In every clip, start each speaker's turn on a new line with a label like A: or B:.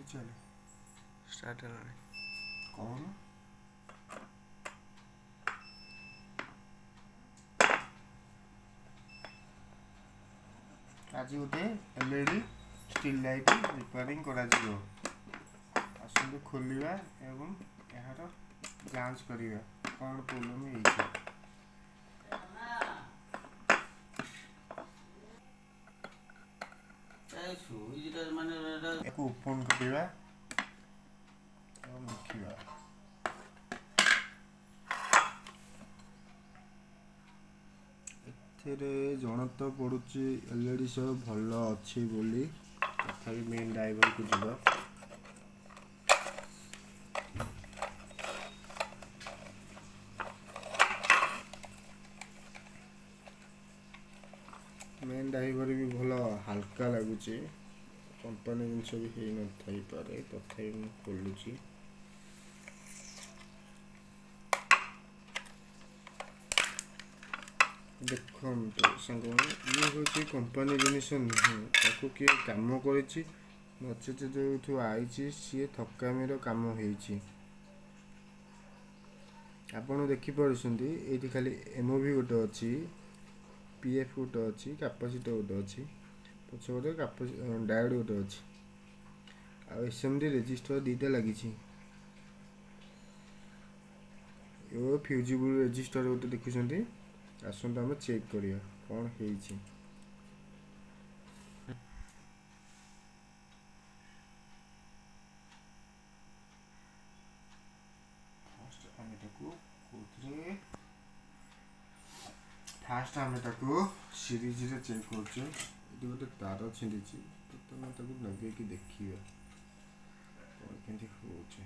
A: चल
B: स्टार्ट है
A: कौन आज गोटे एलईडी स्टिल लाइट रिपेयरिंग आसतु खोलिया एवं यार जांच करिया कौन प्रोब्लेम है ओपन करिया एवं देखिया एथिरे जण तो पड़ुची एलईडी सब भल अच्छी बोली तथापि मेन ड्राइवर को जीवा मेन ड्राइवर भी भल हल्का लगुच कंपनी जिनस भी हो न थी पारे तथापि मैं खोलुची देखो सांग ये हूँ कंपनी जिनस नुह किए कम कर नचेत जो आई सी थकामीर कम हो आपड़ देखिपुं ये खाली एमओवी गोटे अच्छी पीएफ गोटे अच्छी कैपेसिटर गोटे अच्छी पछे डायोड गोटे अच्छी आ एसएमडी रेजिस्टर दीटा लगी फ्यूजिबल रेजिस्टर गोटे देखुं आसतु आम चेक करिया कौन है फास्ट आम सीरीज रे चेक करछे ये गोटे तार छिंदी तो तुम लगे कि देखिए कौन केमती होचे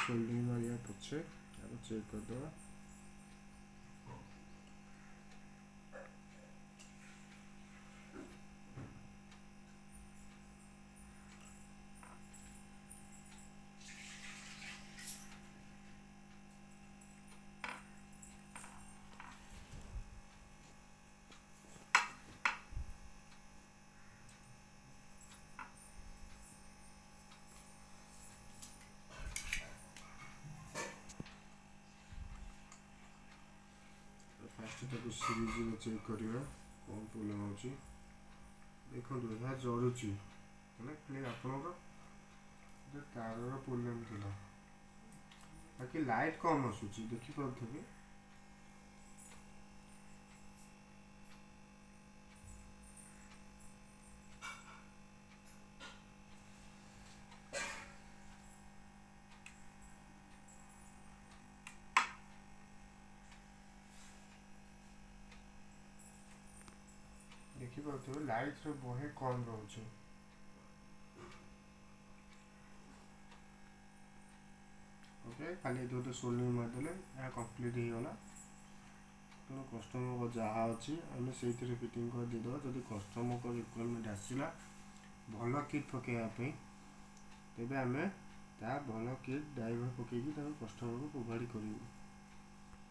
A: सोल्डिंग मारिया पछे अब चेक कर दो फास्ट सीरीज चेक करिया कौन प्रोब्लेम होची देखो यह जड़ुची खाली आपणकर तार प्रोब्लेम था बाकी लाइट कम आसूची देखिपे देखिपे लाइट रे बहे कम रोचे ओके खाली ये सोल्डिंग मारदेले यहाँ कम्प्लीट हो गला तेणु कस्टमर को जहाँ अच्छी आम से फिटिंग कर दीद जब कस्टमर को रिक्वायरमेंट आसला भल किट पकड़ापी तेज आम भल किट ड्राइवर पकईकि कस्टमर को प्रोवाइड करूँ।